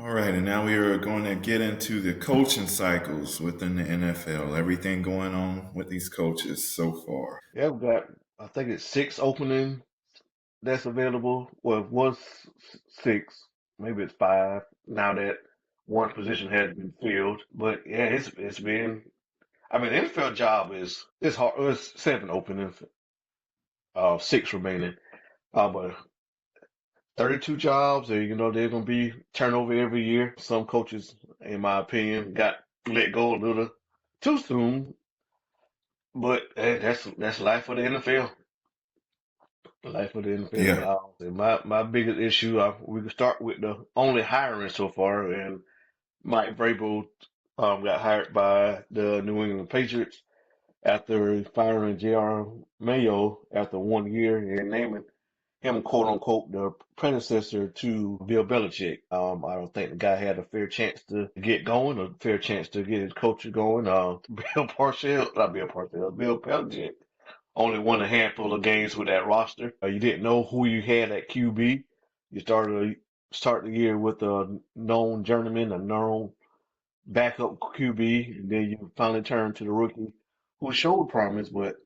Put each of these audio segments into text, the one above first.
All right, and now we are going to get into the coaching cycles within the NFL. Everything going on with these coaches so far. Yeah, we've got, I think it's six opening that's available. Well, it was six, maybe it's five now that one position has been filled. But yeah, it's been. I mean, the NFL job is hard. It's seven openings, six remaining. But 32 jobs, and they're gonna be turnover every year. Some coaches, in my opinion, got let go a little too soon. But that's life of the NFL. Life of the NFL. Yeah. My biggest issue, we can start with the only hiring so far, and Mike Vrabel got hired by the New England Patriots after firing J.R. Mayo after 1 year and naming him quote unquote the predecessor to Bill Belichick. I don't think the guy had a fair chance to get going, a fair chance to get his coach going. Bill Belichick only won a handful of games with that roster. You didn't know who you had at QB. You start the year with a known journeyman, a known backup QB, and then you finally turn to the rookie who showed promise. But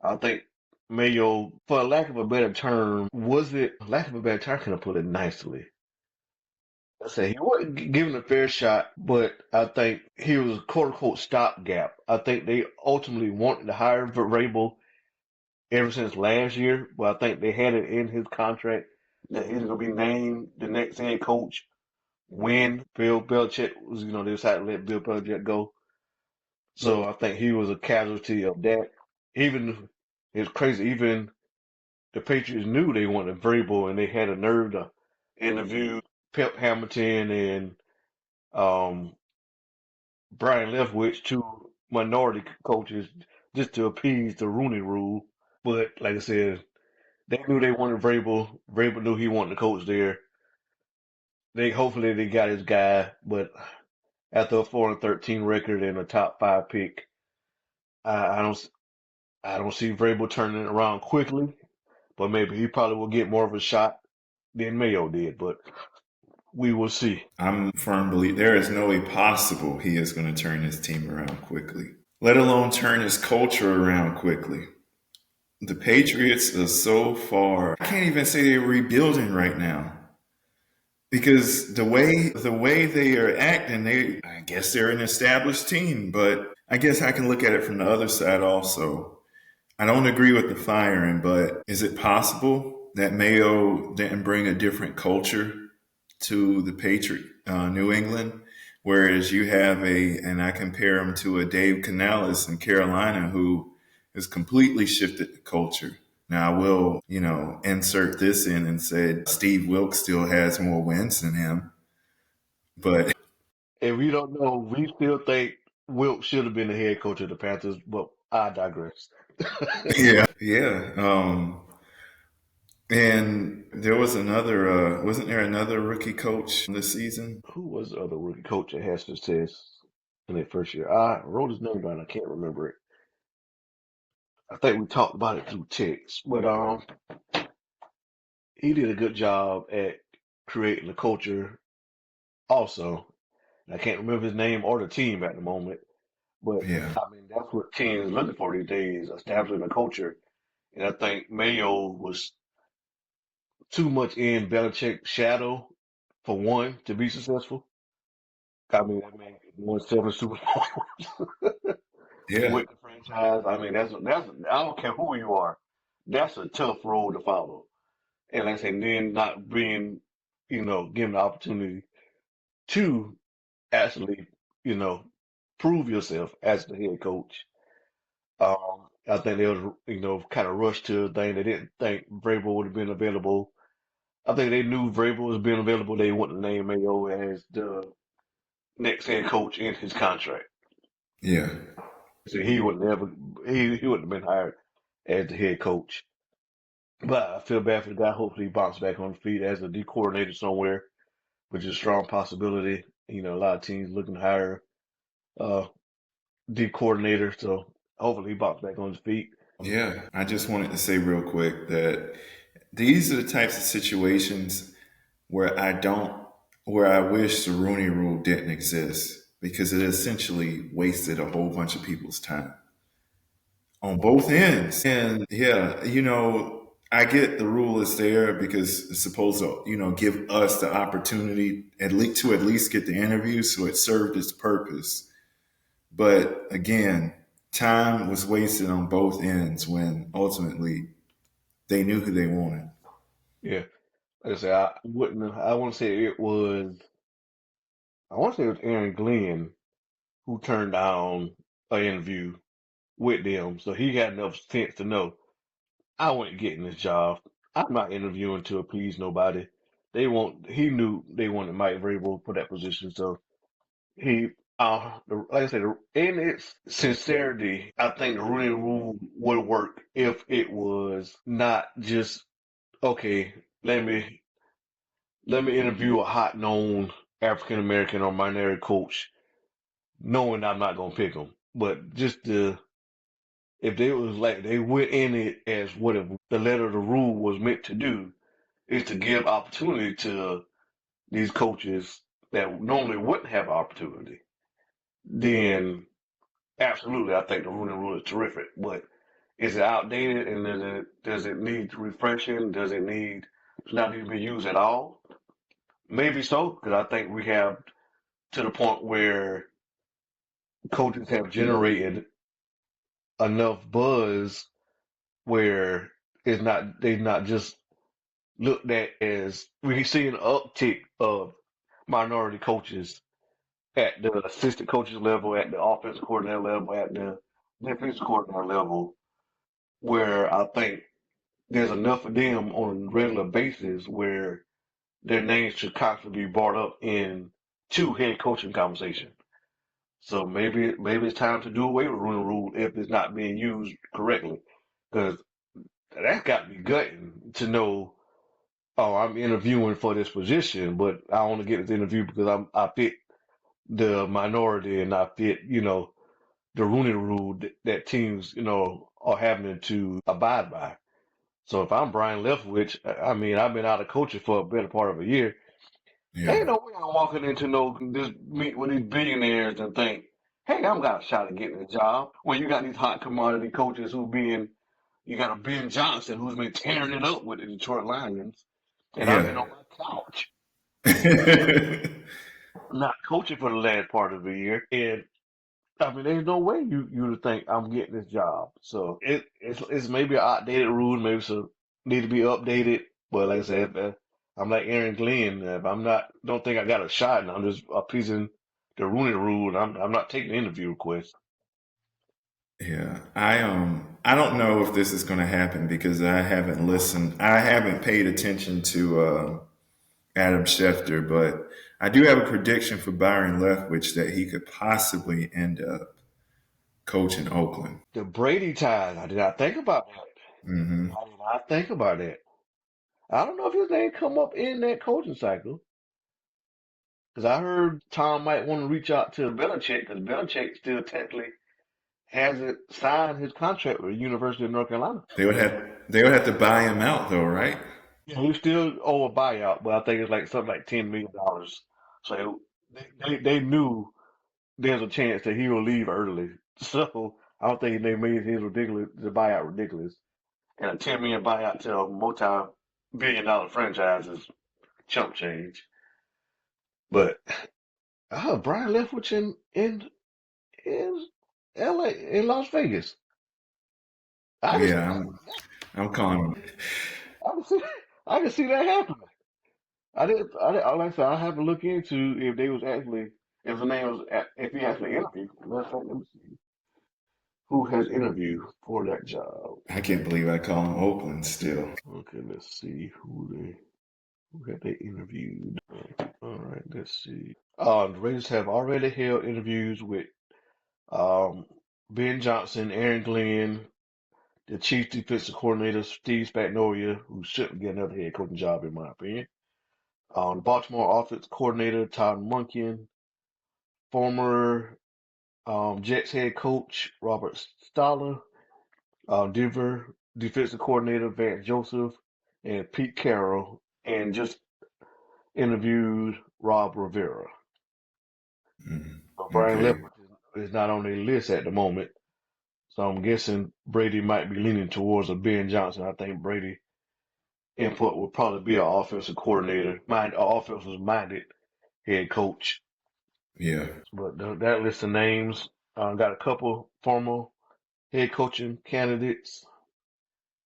I think Mayo, for lack of a better term, lack of a better term? Can I put it nicely? I say he wasn't given a fair shot, but I think he was a quote unquote stopgap. I think they ultimately wanted to hire Vrabel ever since last year, but I think they had it in his contract that he's going to be named the next head coach when Bill Belichick was, they decided to let Bill Belichick go. So I think he was a casualty of that. Even it's crazy. Even the Patriots knew they wanted Vrabel, and they had a nerve to interview Pep Hamilton and um, Brian Leftwich, two minority coaches, just to appease the Rooney Rule. But like I said, they knew they wanted Vrabel. Vrabel knew he wanted to coach there. Hopefully they got his guy, but after a 4-13 record and a top five pick, I, I don't I don't see Vrabel turning it around quickly. But maybe he probably will get more of a shot than Mayo did. But we will see. I'm firm believe there is no way possible he is going to turn his team around quickly, let alone turn his culture around quickly. The Patriots are so far, I can't even say they're rebuilding right now. Because the way they are acting, I guess they're an established team, but I guess I can look at it from the other side also. I don't agree with the firing, but is it possible that Mayo didn't bring a different culture to the Patriot New England, whereas you have and I compare him to a Dave Canales in Carolina who has completely shifted the culture. Now I will, insert this in and said Steve Wilkes still has more wins than him, but And we don't know. We still think Wilt should have been the head coach of the Panthers, but I digress. yeah. And there was wasn't there another rookie coach this season? Who was the other rookie coach that had success in their first year? I wrote his name down. I can't remember it. I think we talked about it through text, but he did a good job at creating the culture. Also, I can't remember his name or the team at the moment, but Yeah, I mean that's what teams looking for these days, establishing a culture. And I think Mayo was too much in Belichick's shadow for one to be successful. I mean, that man won seven Super Bowls yeah, with the franchise. I mean, that's I don't care who you are, that's a tough road to follow. And like I say, then not being, given the opportunity to actually, you know, prove yourself as the head coach. I think they was, kind of rushed to a thing. They didn't think Vrabel would have been available. I think they knew Vrabel was being available. They wouldn't name Mayo as the next head coach in his contract. yeah. So he would never he wouldn't have been hired as the head coach. But I feel bad for the guy. Hopefully he bounces back on the feet as a D coordinator somewhere, which is a strong possibility. A lot of teams looking to hire uh D coordinator, so hopefully he bounces back on his feet. Yeah, I just wanted to say real quick that these are the types of situations where I don't where I wish the Rooney Rule didn't exist because it essentially wasted a whole bunch of people's time on both ends. And yeah, I get the rule is there because it's supposed to, give us the opportunity at least get the interview, so it served its purpose. But again, time was wasted on both ends when ultimately they knew who they wanted. Yeah. Like I said, I wouldn't. I want to say it was. I want to say it was Aaron Glenn who turned down an interview with them, so he had enough sense to know I wasn't getting this job. I'm not interviewing to appease nobody. They want. He knew they wanted Mike Vrabel for that position, so he. Like I said, in its sincerity, I think the Rooney Rule would work if it was not just okay. Let me interview a hot known African American or minority coach, knowing I'm not gonna pick him. But just if they was like they went in it as what if the letter of the rule was meant to do is to give opportunity to these coaches that normally wouldn't have opportunity, then absolutely I think the Rooney Rule is terrific. But is it outdated and does it need refreshing? Does it need to not even be used at all? Maybe so, because I think we have to the point where coaches have generated enough buzz where they've not just looked at as we see an uptick of minority coaches at the assistant coaches level, at the offensive coordinator level, at the defensive coordinator level, where I think there's enough of them on a regular basis where their names should constantly be brought up in two head coaching conversation. So maybe it's time to do away with Rooney Rule if it's not being used correctly, because that's got to be gutting to know. Oh, I'm interviewing for this position, but I only get this interview because I fit the minority and I fit the Rooney Rule that teams are having to abide by. So if I'm Brian Leftwich, I mean I've been out of coaching for a better part of a year. Yeah. Ain't no way I'm walking into no this meet with these billionaires and think, hey, I'm got a shot at getting a job. When you got these hot commodity coaches you got a Ben Johnson who's been tearing it up with the Detroit Lions, and I've been Yeah. on my couch not coaching for the last part of the year, and I mean, there's no way you would think I'm getting this job. So it's maybe an outdated rule, maybe so need to be updated. But like I said, I'm like Aaron Glenn. If I'm not, don't think I got a shot, and I'm just appeasing the Rooney Rule, and I'm not taking interview requests. Yeah, I don't know if this is going to happen because I haven't listened. I haven't paid attention to Adam Schefter, but I do have a prediction for Byron Leftwich that he could possibly end up coaching Oakland. The Brady ties. I did not think about that. Hmm. I did not think about that. I don't know if his name come up in that coaching cycle because I heard Tom might want to reach out to Belichick because Belichick still technically hasn't signed his contract with the University of North Carolina. They would have to buy him out though, right? Yeah, he still owe a buyout, but I think it's like something like $10 million. So they knew there's a chance that he will leave early. So I don't think they made his ridiculous the buyout ridiculous. And a $10 million buyout to a multi-billion-dollar franchise is chump change. But Brian Leftwich in LA in Las Vegas. I can Yeah, I'm calling him. I can see I can see that happening. Like I said, I have to look into if they was actually, if the name was, if he actually interviewed. Let me see who has interviewed for that job. I can't believe I call him Oakland still. Okay, let's see who have they interviewed. All right, let's see. The Raiders have already held interviews with um, Ben Johnson, Aaron Glenn, the chief defensive coordinator Steve Spagnuolo, who shouldn't get another head coaching job in my opinion. The Baltimore offense coordinator Todd Monken, former Jets head coach Robert Stoller, Denver defensive coordinator Vance Joseph, and Pete Carroll. And just interviewed Rob Rivera. Mhm. So Brian Okay. Leftwich is not on their list at the moment. So I'm guessing Brady might be leaning towards a Ben Johnson. I think Brady input would probably be an offensive coordinator, offensive minded head coach. Yeah. But that list of names got a couple former head coaching candidates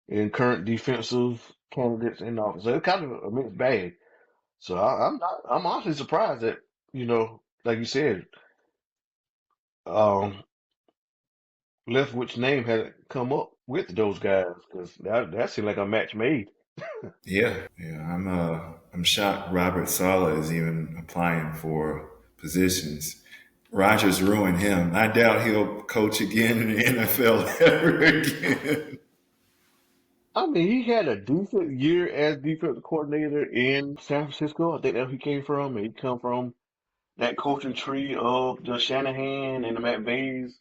and current defensive candidates in the office. So it's kind of a mixed bag. So I'm honestly surprised that, like you said, um, Leftwich's name hasn't come up with those guys because that seemed like a match made. Yeah. Yeah. I'm shocked Robert Sala is even applying for positions. Rogers ruined him. I doubt he'll coach again in the NFL ever again. I mean, he had a decent year as defensive coordinator in San Francisco. I think that's where he came from. He come from that coaching tree of the Shanahan and the Matt Bays.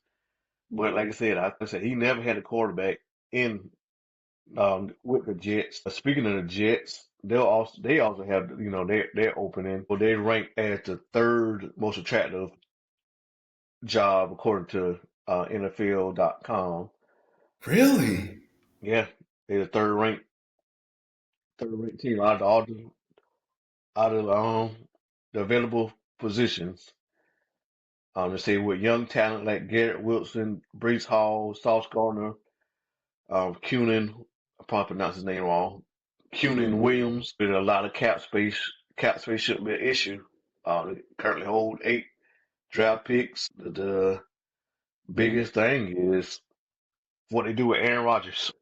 But like I said he never had a quarterback in with the Jets. Speaking of the Jets, they also have their opening. Well, they rank as the third most attractive job according to NFL.com. Really? Yeah, they're the third ranked team out of the available positions. They say with young talent like Garrett Wilson, Brees Hall, Sauce Gardner, Cunin, I probably pronounced his name wrong. Cunin Williams, with a lot of cap space. Cap space shouldn't be an issue. They currently hold 8 draft picks. The biggest thing is what they do with Aaron Rodgers.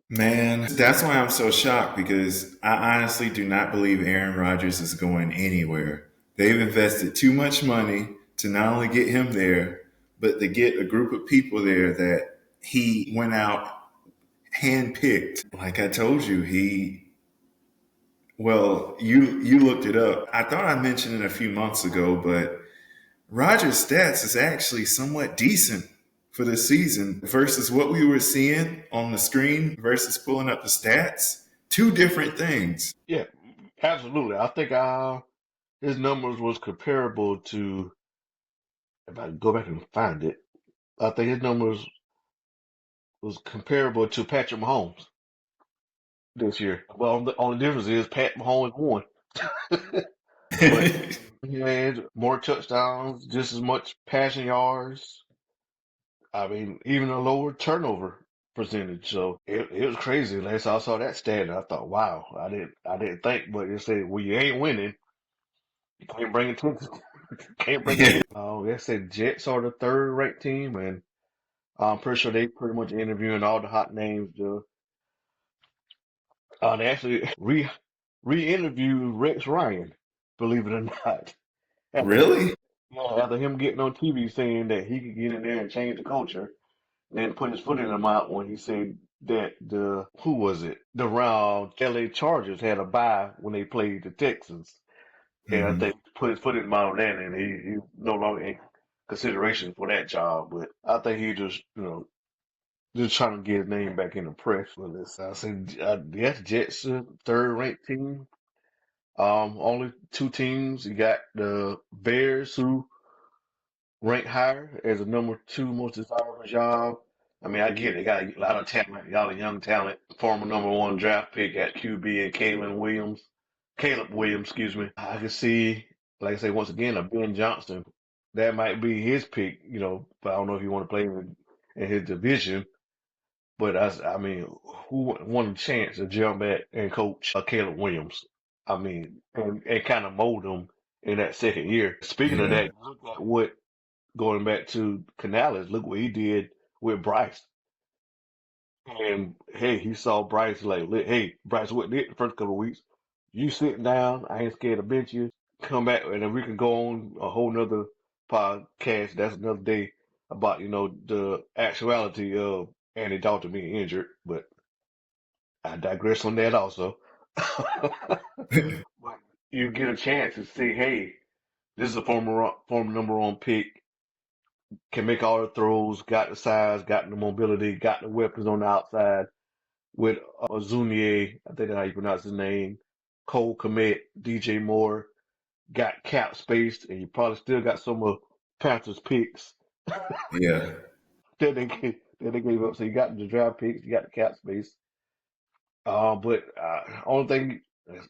Man, that's why I'm so shocked because I honestly do not believe Aaron Rodgers is going anywhere. They've invested too much money to not only get him there, but to get a group of people there that he went out handpicked. Like I told you, you looked it up. I thought I mentioned it a few months ago, but Rogers' stats is actually somewhat decent for the season versus what we were seeing on the screen versus pulling up the stats. Two different things. Yeah, absolutely. I think his numbers was comparable to, if I go back and find it, I think his numbers was comparable to Patrick Mahomes this year. Well, the only difference is Pat Mahomes won. But he had more touchdowns, just as much passing yards. I mean, even a lower turnover percentage. So it was crazy. Last I saw that stat, and I thought, wow, I didn't think, but it said, well, you ain't winning. You can't bring it to can't bring it. They said Jets are the third ranked team, and I'm pretty sure they pretty much interviewing all the hot names. They actually re-interviewed Rex Ryan, believe it or not. After him, Really? after him getting on TV saying that he could get in there and change the culture, and put his foot in the mouth when he said that who was it? The round LA Chargers had a bye when they played the Texans. And I Hmm. think put his foot in the mouth then and he no longer in consideration for that job. But I think he just just trying to get his name back in the press for this. I said yes, Jets third ranked team. Only 2 teams. You got the Bears who rank higher as the number 2 most desirable job. I mean, I get it. They got a lot of talent, a lot of young talent. Former number 1 draft pick at QB and Caleb Williams, excuse me. I can see, like I say, once again, a Ben Johnson. That might be his pick, but I don't know if you want to play in his division. But I mean, who wouldn't want a chance to jump back and coach Caleb Williams? I mean, and kind of mold him in that second year. Speaking of Yeah. that, look at what going back to Canales, look what he did with Bryce. And hey, he saw Bryce like, hey, Bryce wasn't it the first couple of weeks. You sitting down, I ain't scared to bench you. Come back, and then we can go on a whole nother podcast. That's another day about the actuality of Andy Dalton being injured. But I digress on that also. But you get a chance to see, hey, this is a former number 1 pick. Can make all the throws, got the size, got the mobility, got the weapons on the outside with Zunier, I think that's how you pronounce his name, Cole Kmet, DJ Moore. got cap space, and you probably still got some of Panthers picks Yeah. that they gave up. So you got the draft picks, you got the cap space. But only thing is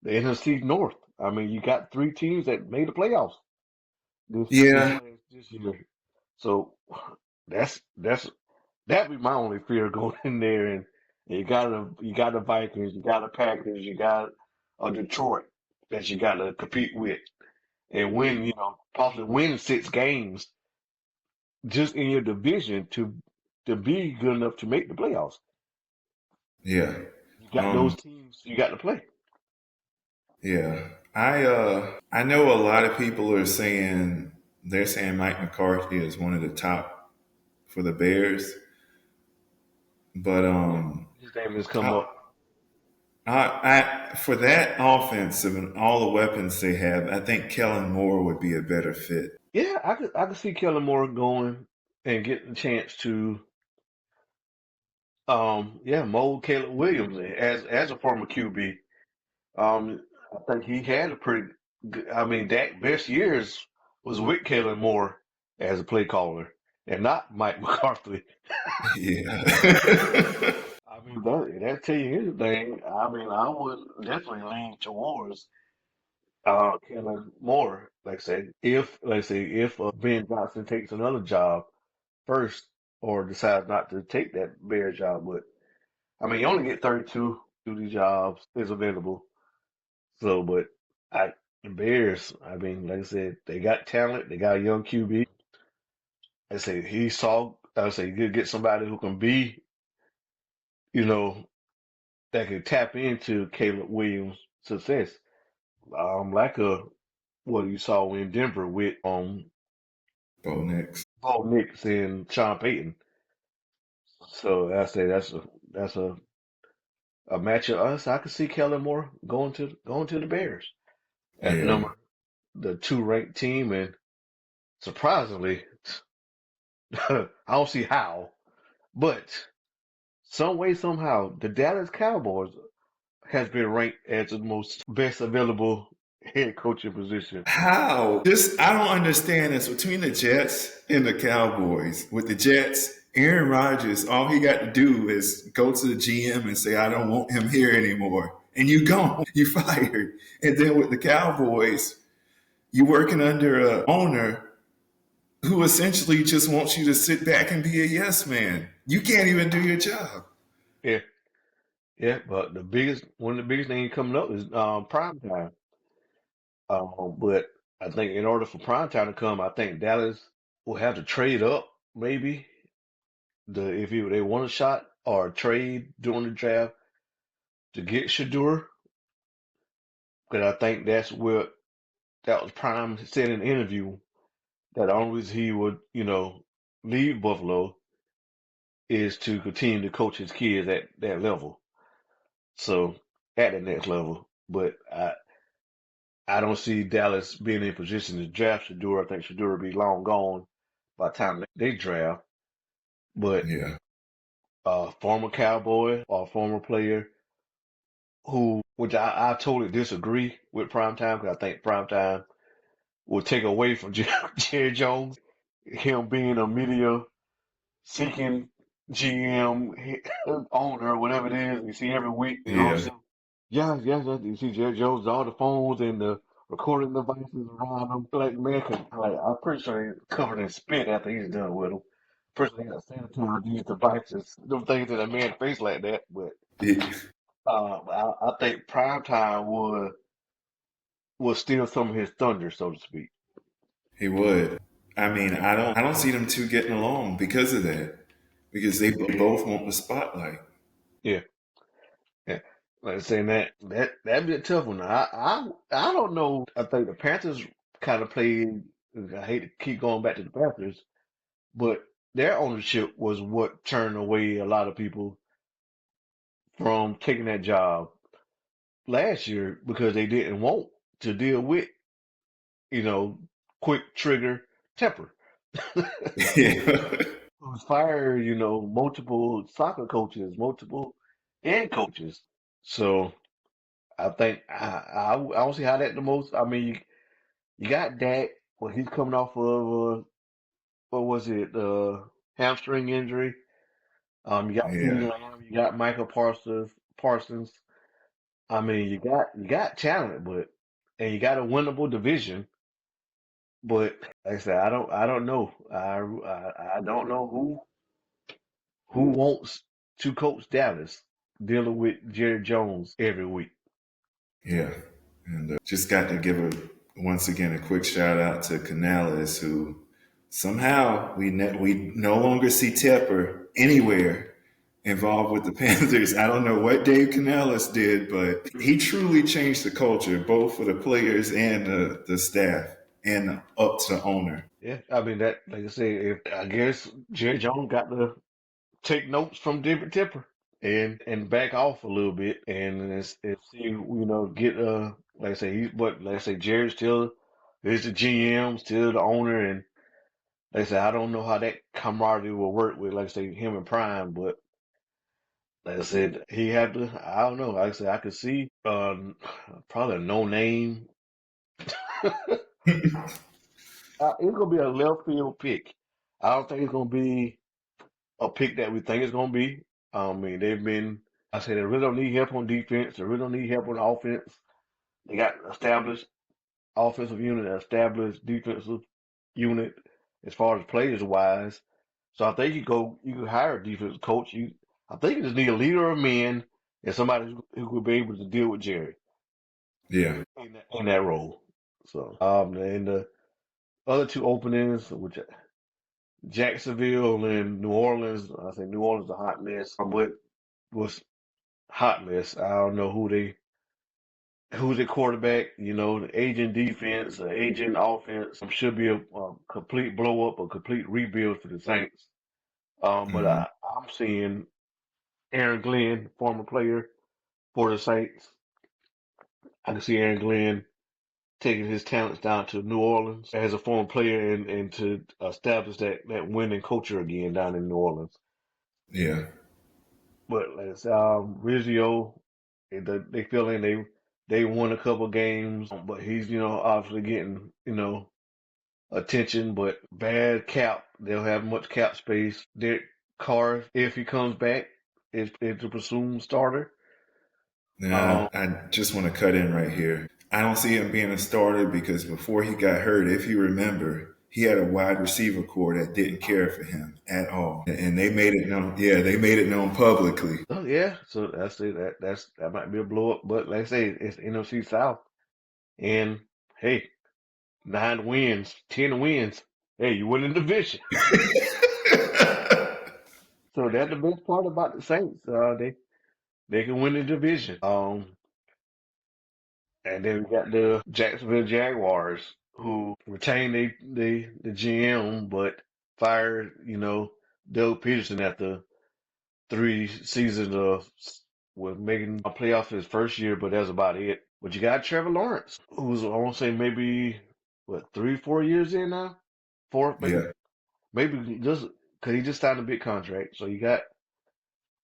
the NFC North. I mean, you got three teams that made the playoffs Yeah. this year. So that's that'd be my only fear going in there. And you got the Vikings, you got the Packers, you got Detroit that you got to compete with and win. Possibly win 6 games just in your division to be good enough to make the playoffs. Yeah. You got those Um, teams you got to play. yeah. I know a lot of people are saying they're saying Mike McCarthy is one of the top for the Bears, but Yeah, his name has come I, up. for that offensive and all the weapons they have, I think Kellen Moore would be a better fit. Yeah, I could see Kellen Moore going and getting a chance to mold Caleb Williams as a former QB. I think he had a pretty good, I mean, Dak best years was with Kellen Moore as a play caller and not Mike McCarthy. Yeah. I mean, that tell you anything. I mean, I would definitely lean towards Kellen Moore. If Ben Johnson takes another job first or decides not to take that Bear job, but I mean, you only get 32 do these jobs is available. So, but I the Bears, I mean, like I said, they got talent. They got a young QB. I say you could get somebody who can be, you know, that could tap into Caleb Williams' success. Like what you saw in Denver with Bo Nix. Bo Nix and Sean Payton. So I say that's a matchup. I could see Kellen Moore going to the Bears at Yeah. the 2 ranked team, and surprisingly, I don't see how, but some way somehow the Dallas Cowboys has been ranked as the most best available head coaching position. How? Just I don't understand this between the Jets and the Cowboys. With the Jets, Aaron Rodgers, all he got to do is go to the GM and say, "I don't want him here anymore," and you gone, you fired. And then with the Cowboys, you're working under a owner who essentially just wants you to sit back and be a yes man. You can't even do your job. Yeah, yeah, but one of the biggest things coming up is prime time. But I think in order for prime time to come, I think Dallas will have to trade up maybe if they want a shot or trade during the draft to get Shador. Because I think that was Prime said in an interview that the only reason he would, leave Buffalo is to continue to coach his kids at that level. So at the next level. But I don't see Dallas being in position to draft Shador. I think Shador will be long gone by the time they draft. But Yeah, a former Cowboy or former player which I totally disagree with Primetime because I think Primetime will take away from Jerry Jones, him being a media seeking GM owner, whatever it is. You see every week, yeah, yeah, yes, yes, you see Jerry Jones, all the phones and the recording devices around him. Like, man, I'm pretty sure he's covered in spit after he's done with them. Pretty sure he got sanitize these devices, them things in a man's face like that. But he, I think Primetime would steal some of his thunder, so to speak. he would. I mean, I don't see them two getting along because of that. Because they both want the spotlight. Yeah, yeah. Like I saying that'd be a tough one. I don't know. I think the Panthers kind of played. I hate to keep going back to the Panthers, but their ownership was what turned away a lot of people from taking that job last year because they didn't want to deal with, you know, quick trigger temper. Yeah. Who's fired, multiple soccer coaches, multiple head coaches. So. I think I don't see how that the most. I mean, you got Dak. Well, he's coming off of what was it? Hamstring injury. You got CeeDee Yeah, Lamb. You got Michael Parsons. Parsons. I mean, you got talent, but and you got a winnable division. But like I said, I don't know. I don't know who wants to coach Dallas dealing with Jerry Jones every week. yeah. And just got to give once again a quick shout out to Canales, who somehow we no longer see Tepper anywhere involved with the Panthers. I don't know what Dave Canales did, but he truly changed the culture, both for the players and the staff, and up to the owner. Yeah, I mean that. Like I said, if I guess Jerry Jones got to take notes from David Tipper and back off a little bit and see get like I say like I say Jerry still is the GM, still the owner, and like I say I don't know how that camaraderie will work with like I say him and Prime, but like I said he had to. I don't know. Like I said I could see probably a no name. It's gonna be a left field pick. I don't think it's gonna be a pick that we think it's going to be. I mean, I said, they really don't need help on defense. They really don't need help on offense. They got established offensive unit, established defensive unit as far as players wise. So I think you could hire a defensive coach. I think you just need a leader of men and somebody who could be able to deal with Jerry Yeah, in that role. So, and the other two openings, which Jacksonville and New Orleans, I think New Orleans is a hot mess, but was hot mess. I don't know who's the quarterback. The aging defense, the aging offense should be a complete blow up, a complete rebuild for the Saints. But hmm I'm seeing Aaron Glenn, former player for the Saints. I can see Aaron Glenn taking his talents down to New Orleans as a former player and to establish that winning culture again down in New Orleans. yeah, But like I said, Rizzo, they feel in they won a couple games, but he's obviously getting attention, but bad cap. They'll have much cap space. Derek Carr, if he comes back, is the presumed starter. Now, Um, I just want to cut in right here. I don't see him being a starter because before he got hurt, if you remember, he had a wide receiver core that didn't care for him at all, and they made it known. Yeah, they made it known publicly. oh yeah, so that's it. That might be a blow up, but like I say, it's NFC South, and hey, 9 wins, 10 wins. Hey, you win the division. So that's the best part about the Saints. They can win the division. And then we got the Jacksonville Jaguars who retained the GM but fired Doug Peterson after 3 seasons of with making a playoff his first year, but that's about it. But you got Trevor Lawrence, who's I want to say maybe what 3 4 years in now, four Yeah, maybe just because he just signed a big contract. So you got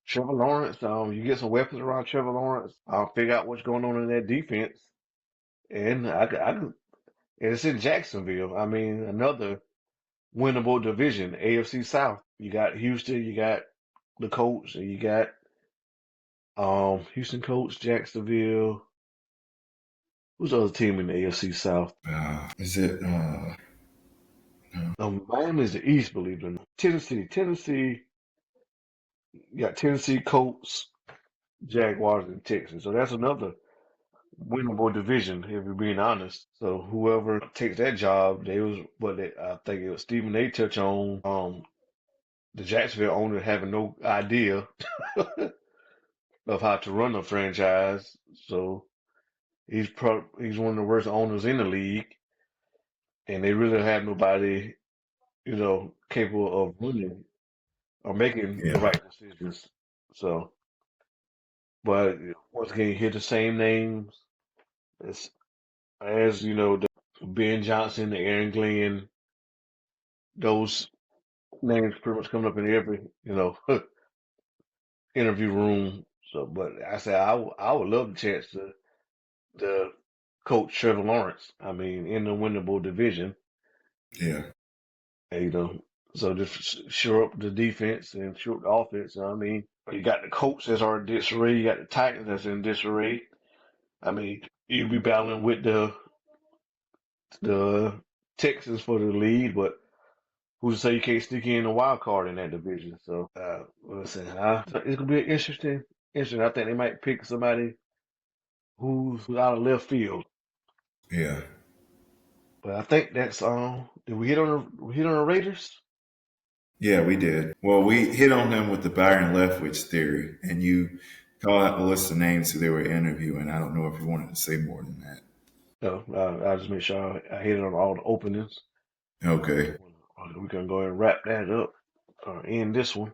Trevor Lawrence. You get some weapons around Trevor Lawrence. I'll figure out what's going on in that defense, and and it's in Jacksonville. I mean, another winnable division, AFC South. You got Houston, you got the Colts, and you got Houston Colts, Jacksonville. Who's the other team in the AFC South? is it? Miami is the East, believe it or not. Tennessee. You got Tennessee, Colts, Jaguars, and Texans. So that's another winnable division, if you're being honest. So whoever takes that job, I think it was Stephen A. touch on the Jacksonville owner having no idea of how to run a franchise. So he's one of the worst owners in the league, and they really have nobody capable of running or making the Yeah, right decisions. So, but once again, you hear the same names as the Ben Johnson, the Aaron Glenn, those names pretty much coming up in every interview room. So, but I said I would love the chance to the coach Trevor Lawrence. I mean, in the winnable division, Yeah. you know. So just shore up the defense and shore up the offense. I mean, you got the Colts that's are in disarray. You got the Titans that's in disarray. I mean, you'll be battling with the Texans for the lead, but who's to say you can't sneak in a wild card in that division? So, listen, it's gonna be interesting. I think they might pick somebody who's out of left field. Yeah. But I think that's did we hit on the Raiders? Yeah, we did. Well, we hit on them with the Byron Leftwich theory, and you call out the list of names who they were interviewing. I don't know if you wanted to say more than that. No, I'll just make sure I hit on all the openings. Okay. We can go ahead and wrap that up or end this one.